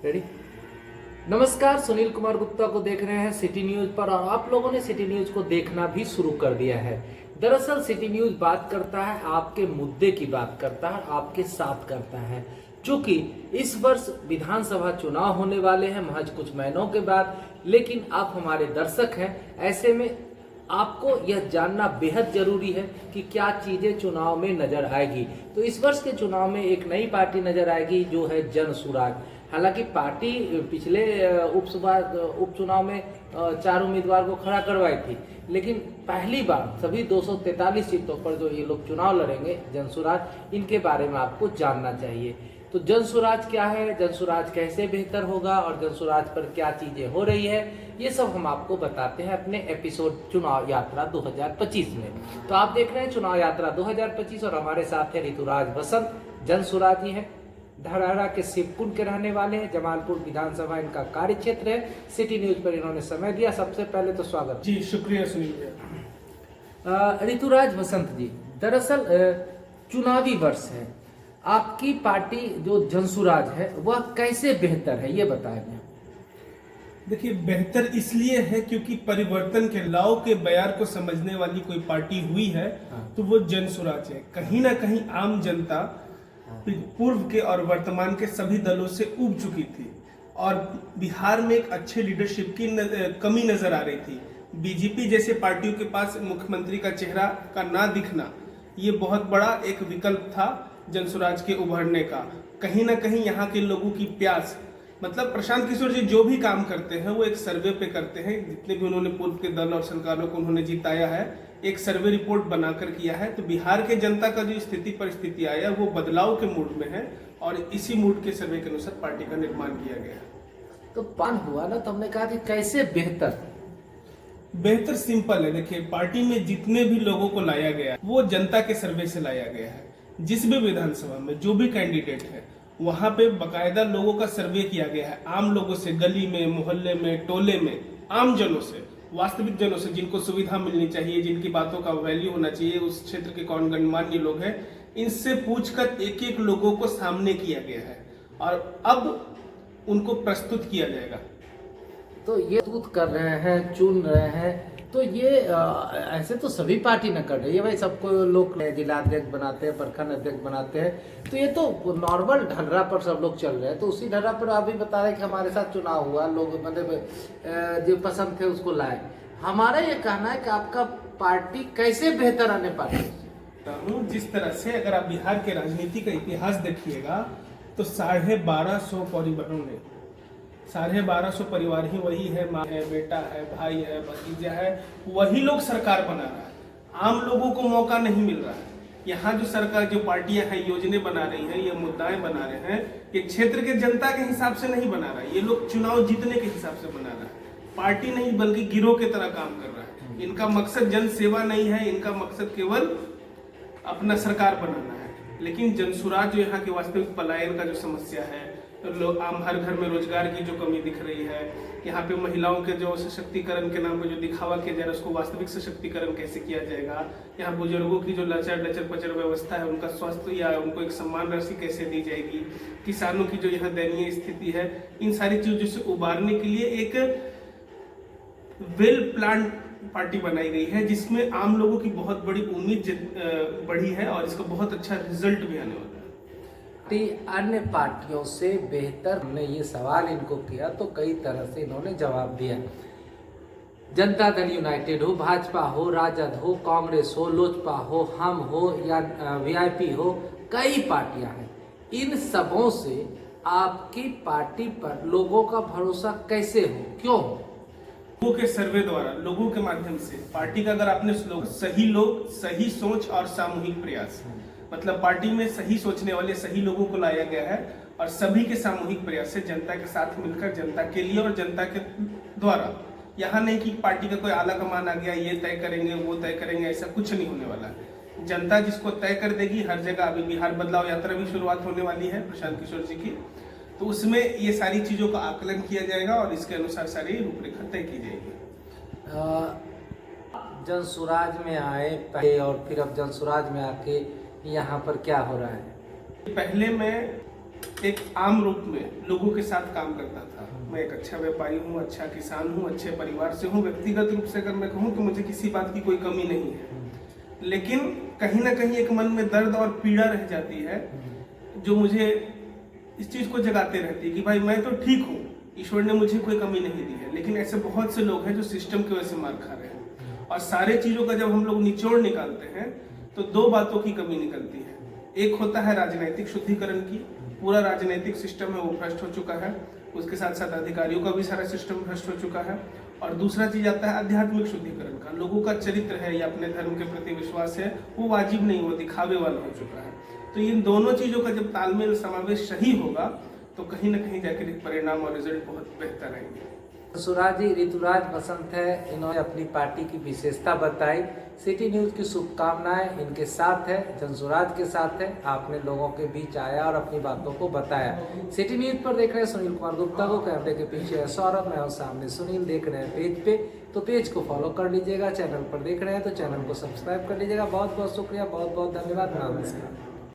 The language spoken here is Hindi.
रेडी। नमस्कार, सुनील कुमार गुप्ता को देख रहे हैं सिटी न्यूज पर और आप लोगों ने सिटी न्यूज को देखना भी शुरू कर दिया है। दरअसल सिटी न्यूज बात करता है, आपके मुद्दे की बात करता है, आपके साथ करता है। चूंकि इस वर्ष विधानसभा चुनाव होने वाले हैं महज कुछ महीनों के बाद, लेकिन आप हमारे दर्शक हैं, ऐसे में आपको यह जानना बेहद जरूरी है कि क्या चीजें चुनाव में नजर आएगी। तो इस वर्ष के चुनाव में एक नई पार्टी नजर आएगी जो है जन सुराज। हालांकि पार्टी पिछले उपचुनाव में 4 उम्मीदवार को खड़ा करवाई थी, लेकिन पहली बार सभी 243 सीटों पर जो ये लोग चुनाव लड़ेंगे जनसुराज, इनके बारे में आपको जानना चाहिए। तो जनसुराज क्या है, जनसुराज कैसे बेहतर होगा और जनसुराज पर क्या चीजें हो रही है, ये सब हम आपको बताते हैं अपने एपिसोड चुनाव यात्रा 2025 में। तो आप देख रहे हैं चुनाव यात्रा 2025 और हमारे साथ है ऋतुराज वसंत। जनसुराज ही है, धड़ारा के शिवकुंड के रहने वाले हैं, जमालपुर विधानसभा इनका कार्य क्षेत्र है। सिटी न्यूज पर इन्होंने समय दिया। सबसे पहले तो स्वागत जी, शुक्रिया सुनील भैया। ऋतुराज वसंत जी, दरअसल चुनावी वर्ष है, आपकी पार्टी जो जनसुराज है वह कैसे बेहतर है ये बताएं। देखिए, बेहतर इसलिए है क्योंकि परिवर्तन के लाव के बयार को समझने वाली कोई पार्टी हुई है तो वो जनसुराज है। कहीं ना कहीं आम जनता पूर्व के और वर्तमान के सभी दलों से ऊब चुकी थी और बिहार में एक अच्छे लीडरशिप की कमी नजर आ रही थी। बीजेपी जैसे पार्टियों के पास मुख्यमंत्री का चेहरा का ना दिखना, ये बहुत बड़ा एक विकल्प था जनसुराज के उभरने का। कहीं ना कहीं यहाँ के लोगों की प्यास, मतलब प्रशांत किशोर जी जो भी काम करते हैं वो एक सर्वे पे करते हैं। जितने भी उन्होंने पूर्व के दल और सरकारों को उन्होंने जिताया है, एक सर्वे रिपोर्ट बनाकर किया है। तो बिहार के जनता का जो स्थिति परिस्थिति आया वो बदलाव के मूड में है और इसी मूड के सर्वे के अनुसार पार्टी का निर्माण किया गया। तो पान हुआ ना, तो हमने कहा कि कैसे बेहतर। बेहतर सिंपल है। देखिए, पार्टी में जितने भी लोगों को लाया गया वो जनता के सर्वे से लाया गया है। जिस भी विधानसभा में जो भी कैंडिडेट है वहां पे बकायदा लोगों का सर्वे किया गया है। आम लोगों से, गली में, मोहल्ले में, टोले में, आम जनों से, वास्तविक जनों से, जिनको सुविधा मिलनी चाहिए, जिनकी बातों का वैल्यू होना चाहिए, उस क्षेत्र के कौन गणमान्य लोग हैं, इनसे पूछकर एक एक लोगों को सामने किया गया है और अब उनको प्रस्तुत किया जाएगा। तो ये दूत कर रहे हैं, चुन रहे हैं, तो ये ऐसे तो सभी पार्टी न कर रही है भाई। सबको लोग जिला अध्यक्ष बनाते हैं, प्रखंड अध्यक्ष बनाते हैं, तो ये तो नॉर्मल ढर्रा पर सब लोग चल रहे हैं। तो उसी ढर्रा पर आप भी बता रहे हैं कि हमारे साथ चुनाव हुआ, लोग मतलब जो पसंद थे उसको लाए। हमारा ये कहना है कि आपका पार्टी कैसे बेहतर आने पाती। जिस तरह से अगर आप बिहार के राजनीति का इतिहास देखिएगा तो 1250 परिवारों ने, 1250 परिवार ही वही है, माँ है, बेटा है, भाई है, भतीजा है, वही लोग सरकार बना रहा है। आम लोगों को मौका नहीं मिल रहा है। यहाँ जो सरकार, जो पार्टियां हैं, योजनाएं बना रही हैं, ये मुद्दाएं बना रहे हैं, ये क्षेत्र के जनता के हिसाब से नहीं बना रहा है। ये लोग चुनाव जीतने के हिसाब से बना रहा है। पार्टी नहीं बल्कि गिरोह की तरह काम कर रहा है। इनका मकसद जन सेवा नहीं है, इनका मकसद केवल अपना सरकार बनाना है। लेकिन जनसुराज जो यहाँ की वास्तविक पलायन का जो समस्या है, तो लोग आम हर घर में रोजगार की जो कमी दिख रही है, यहाँ पे महिलाओं के जो सशक्तिकरण के नाम पे जो दिखावा किया जा रहा है उसको वास्तविक सशक्तिकरण कैसे किया जाएगा, यहाँ बुजुर्गों की जो लचर लचर पचर व्यवस्था है, उनका स्वास्थ्य या उनको एक सम्मान राशि कैसे दी जाएगी, किसानों की जो यहाँ दयनीय स्थिति है, इन सारी चीजों से उबारने के लिए एक वेल प्लान पार्टी बनाई गई है जिसमें आम लोगों की बहुत बड़ी उम्मीद बढ़ी है और इसका बहुत अच्छा रिजल्ट भी आने वाला है। अन्य पार्टियों से बेहतर, हमने ये सवाल इनको किया तो कई तरह से इन्होंने जवाब दिया। जनता दल यूनाइटेड हो, भाजपा हो, राजद हो, कांग्रेस हो, लोजपा हो, हम हो या वीआईपी हो, कई पार्टियां हैं। इन सबों से आपकी पार्टी पर लोगों का भरोसा कैसे हो, क्यों हो? लोगों के सर्वे द्वारा, लोगों के माध्यम से पार्टी का, अगर आपने सही लोग, सही सोच और सामूहिक प्रयास, मतलब पार्टी में सही सोचने वाले सही लोगों को लाया गया है और सभी के सामूहिक प्रयास से जनता के साथ मिलकर, जनता के लिए और जनता के द्वारा, यहाँ नहीं कि पार्टी का कोई आला कमान आ गया, ये तय करेंगे, वो तय करेंगे, ऐसा कुछ नहीं होने वाला है। जनता जिसको तय कर देगी हर जगह। अभी बिहार बदलाव यात्रा भी शुरुआत होने वाली है प्रशांत किशोर जी की, तो उसमें ये सारी चीजों का आकलन किया जाएगा और इसके अनुसार सारी रूपरेखा तय की जाएगी। जनसुराज में आए पहले और फिर अब जनसुराज में आके यहाँ पर क्या हो रहा है? पहले मैं एक आम रूप में लोगों के साथ काम करता था। मैं एक अच्छा व्यापारी हूँ, अच्छा किसान हूँ, अच्छे परिवार से हूँ। व्यक्तिगत रूप से अगर मैं कहूँ तो मुझे किसी बात की कोई कमी नहीं है, लेकिन कहीं ना कहीं एक मन में दर्द और पीड़ा रह जाती है जो मुझे इस चीज को जगाते रहती है कि भाई मैं तो ठीक हूँ, ईश्वर ने मुझे कोई कमी नहीं दी है। लेकिन ऐसे बहुत से लोग हैं जो सिस्टम की वजह से मार खा रहे हैं। और सारे चीजों का जब हम लोग निचोड़ निकालते हैं तो दो बातों की कमी निकलती है। एक होता है राजनीतिक शुद्धिकरण की, पूरा राजनीतिक सिस्टम है वो भ्रष्ट हो चुका है, उसके साथ साथ अधिकारियों का भी सारा सिस्टम भ्रष्ट हो चुका है। और दूसरा चीज आता है आध्यात्मिक शुद्धिकरण का, लोगों का चरित्र है या अपने धर्म के प्रति विश्वास है वो वाजिब नहीं, वो दिखावे वाला हो चुका है। तो इन दोनों चीजों का जब तालमेल समावेश सही होगा तो कहीं ना कहीं जाकर परिणाम और रिजल्ट बहुत बेहतर आएंगे। सुराजी ऋतुराज बसंत है, इन्होंने अपनी पार्टी की विशेषता बताई। सिटी न्यूज की शुभकामनाएं इनके साथ है, जनसुराज के साथ है। आपने लोगों के बीच आया और अपनी बातों को बताया। सिटी न्यूज पर देख रहे हैं सुनील कुमार गुप्ता को, कैमरे के पीछे है सौरभ, मैं हूं सामने सुनील। देख रहे हैं पेज पे तो पेज को फॉलो कर लीजिएगा, चैनल पर देख रहे हैं तो चैनल को सब्सक्राइब कर लीजिएगा। बहुत बहुत शुक्रिया, बहुत बहुत धन्यवाद, नमस्कार।